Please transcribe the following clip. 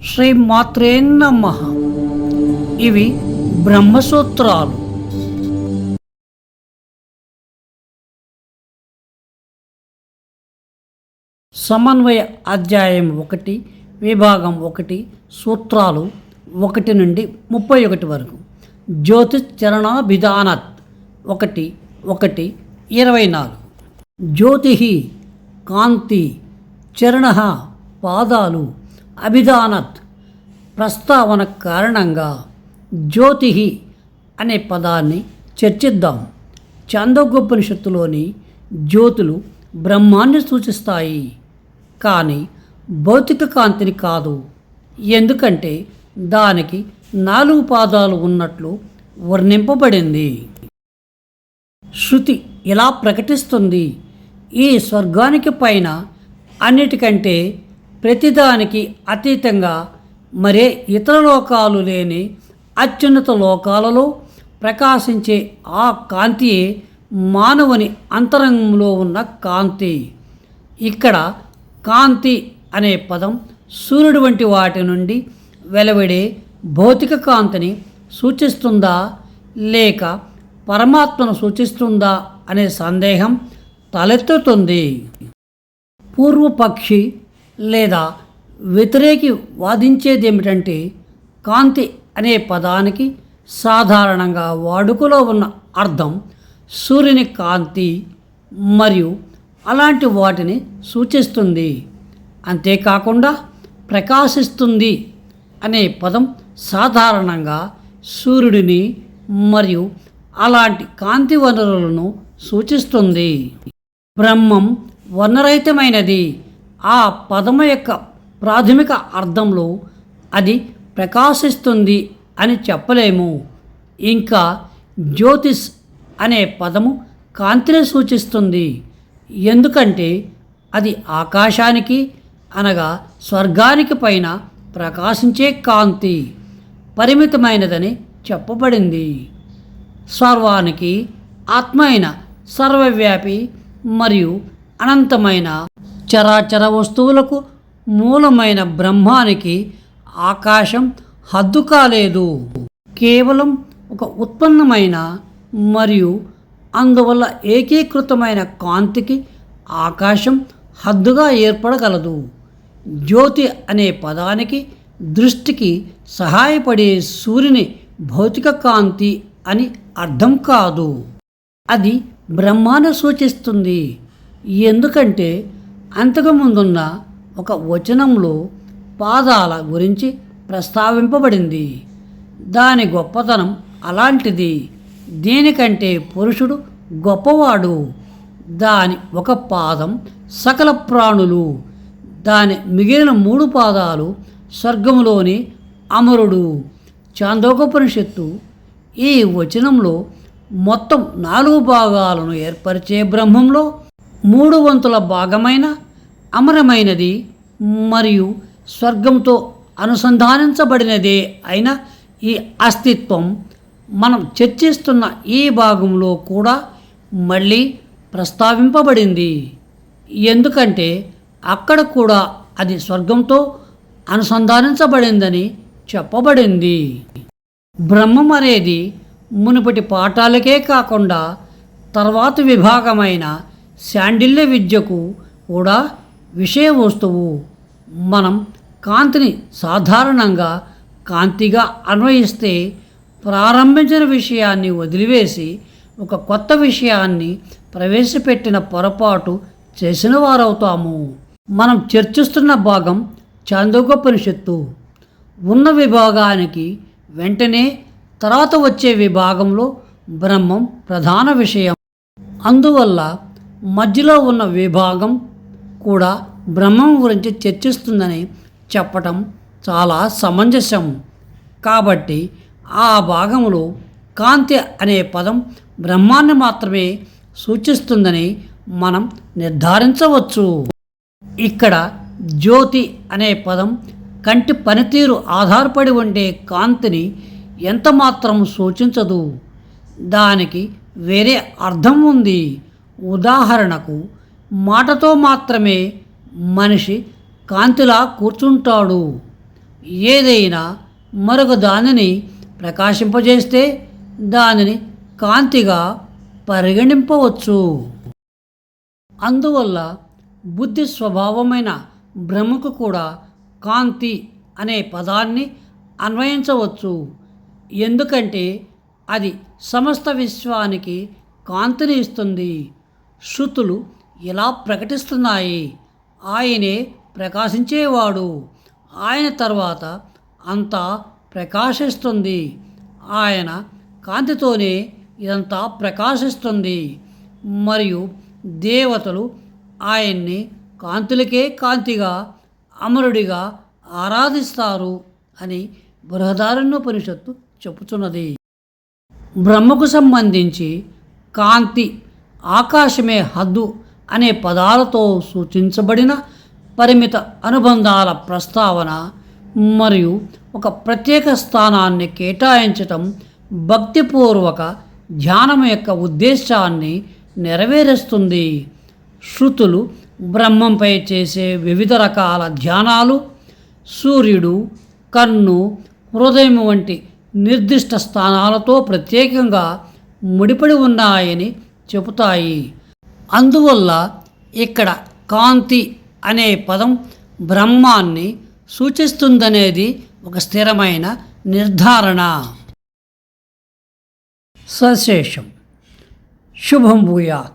శ్రీ మాత్రే నమః. ఇవి బ్రహ్మసూత్రాలు. సమన్వయ అధ్యాయం 1, విభాగం 1, సూత్రాలు 1 నుండి 31 వరకు. జ్యోతిశ్చరణాభిధానాత్ 1:1-24. జ్యోతి కాంతి, చరణ పాదాలు, అభిధానత్ ప్రస్తావన కారణంగా జ్యోతి అనే పదాన్ని చర్చిద్దాం. ఛాందోగ్యోపనిషత్తులోని జ్యోతులు బ్రహ్మాన్ని సూచిస్తాయి, కానీ భౌతిక కాంతిని కాదు. ఎందుకంటే దానికి 4 పాదాలు ఉన్నట్లు వర్ణింపబడింది. శృతి ఇలా ప్రకటిస్తుంది: ఈ స్వర్గానికి పైన అన్నిటికంటే ప్రతిదానికి అతీతంగా మరే ఇతర లోకాలు లేని అత్యున్నత లోకాలలో ప్రకాశించే ఆ కాంతియే మానవుని అంతరంగంలో ఉన్న కాంతి. ఇక్కడ కాంతి అనే పదం సూర్యుడు వంటి వాటి నుండి వెలువడే భౌతిక కాంతిని సూచిస్తుందా లేక పరమాత్మను సూచిస్తుందా అనే సందేహం తలెత్తుతుంది. పూర్వపక్షి లేదా వ్యతిరేకి వాదించేదేమిటంటే కాంతి అనే పదానికి సాధారణంగా వాడుకలో ఉన్న అర్థం సూర్యుని కాంతి మరియు అలాంటి వాటిని సూచిస్తుంది. అంతేకాకుండా ప్రకాశిస్తుంది అనే పదం సాధారణంగా సూర్యుడిని మరియు అలాంటి కాంతి వనరులను సూచిస్తుంది. బ్రహ్మం వర్ణరహితమైనది. ఆ పదము యొక్క ప్రాథమిక అర్థంలో అది ప్రకాశిస్తుంది అని చెప్పలేము. ఇంకా జ్యోతిష్ అనే పదము కాంతిని సూచిస్తుంది, ఎందుకంటే అది ఆకాశానికి అనగా స్వర్గానికి పైన ప్రకాశించే కాంతి పరిమితమైనదని చెప్పబడింది. సర్వానికి ఆత్మ అయిన సర్వవ్యాపి మరియు అనంతమైన చరాచర వస్తువులకు మూలమైన బ్రహ్మానికి ఆకాశం హద్దు కాలేదు. కేవలం ఒక ఉత్పన్నమైన మరియు అందువల్ల ఏకీకృతమైన కాంతికి ఆకాశం హద్దుగా ఏర్పడగలదు. జ్యోతి అనే పదానికి దృష్టికి సహాయపడే సూర్యుని భౌతిక కాంతి అని అర్థం కాదు. అది బ్రహ్మాన్ని సూచిస్తుంది, ఎందుకంటే అంతకుముందున్న ఒక వచనంలో పాదాల గురించి ప్రస్తావింపబడింది. దాని గొప్పతనం అలాంటిది. దీనికంటే పురుషుడు గొప్పవాడు. దాని ఒక పాదం సకల ప్రాణులు, దాని మిగిలిన 3 పాదాలు స్వర్గంలోని అమరుడు. ఛాందోగ్యోపనిషత్తు ఈ వచనంలో మొత్తం 4 భాగాలను ఏర్పరిచే బ్రహ్మంలో 3 వంతుల భాగమైన అమరమైనది మరియు స్వర్గంతో అనుసంధానించబడినదే అయిన ఈ అస్తిత్వం మనం చర్చిస్తున్న ఈ భాగంలో కూడా మళ్ళీ ప్రస్తావింపబడింది, ఎందుకంటే అక్కడ కూడా అది స్వర్గంతో అనుసంధానించబడిందని చెప్పబడింది. బ్రహ్మం అనేది మునుపటి పాఠాలకే కాకుండా తర్వాతి విభాగమైన శాండిల్య విద్యకు కూడా విషయ వస్తువు. మనం కాంతిని సాధారణంగా కాంతిగా అన్వయిస్తే ప్రారంభించిన విషయాన్ని వదిలివేసి ఒక కొత్త విషయాన్ని ప్రవేశపెట్టిన పొరపాటు చేసిన వారవుతాము. మనం చర్చిస్తున్న భాగం ఛాందోగ్యోపనిషత్తు. ఉన్న విభాగానికి వెంటనే తర్వాత వచ్చే విభాగంలో బ్రహ్మం ప్రధాన విషయం. అందువల్ల మధ్యలో ఉన్న విభాగం కూడా బ్రహ్మం గురించి చర్చిస్తుందని చెప్పటం చాలా సమంజసం. కాబట్టి ఆ భాగంలో కాంతి అనే పదం బ్రహ్మాన్ని మాత్రమే సూచిస్తుందని మనం నిర్ధారించవచ్చు. ఇక్కడ జ్యోతి అనే పదం కంటి పనితీరు ఆధారపడి ఉండే కాంతిని ఎంత మాత్రం సూచించదు. దానికి వేరే అర్థం ఉంది. ఉదాహరణకు, మాటతో మాత్రమే మనిషి కాంతిలా కూర్చుంటాడు. ఏదైనా మరొక దానిని ప్రకాశింపజేస్తే దానిని కాంతిగా పరిగణింపవచ్చు. అందువల్ల బుద్ధి స్వభావమైన బ్రహ్మకు కూడా కాంతి అనే పదాన్ని అన్వయించవచ్చు. ఎందుకంటే అది సమస్త విశ్వానికి కాంతిని ఇస్తుంది. శృతులు ఇలా ప్రకటిస్తున్నాయి: ఆయనే ప్రకాశించేవాడు, ఆయన తర్వాత అంతా ప్రకాశిస్తుంది, ఆయన కాంతితోనే ఇదంతా ప్రకాశిస్తుంది, మరియు దేవతలు ఆయన్ని కాంతులకే కాంతిగా అమరుడిగా ఆరాధిస్తారు అని బృహదారణ్యోపనిషత్తు చెప్పుచున్నది. బ్రహ్మకు సంబంధించి కాంతి, ఆకాశమే హద్దు అనే పదాలతో సూచించబడిన పరిమిత అనుబంధాల ప్రస్తావన మరియు ఒక ప్రత్యేక స్థానాన్ని కేటాయించటం భక్తిపూర్వక ధ్యానం యొక్క ఉద్దేశాన్ని నెరవేరుస్తుంది. శృతులు బ్రహ్మంపై చేసే వివిధ రకాల ధ్యానాలు సూర్యుడు, కన్ను, హృదయం వంటి నిర్దిష్ట స్థానాలతో ప్రత్యేకంగా ముడిపడి ఉన్నాయని చెబుతాయి. అందువల్ల ఇక్కడ కాంతి అనే పదం బ్రహ్మాన్ని సూచిస్తుందనేది ఒక స్థిరమైన నిర్ధారణ. సశేషం. శుభం భూయాత్.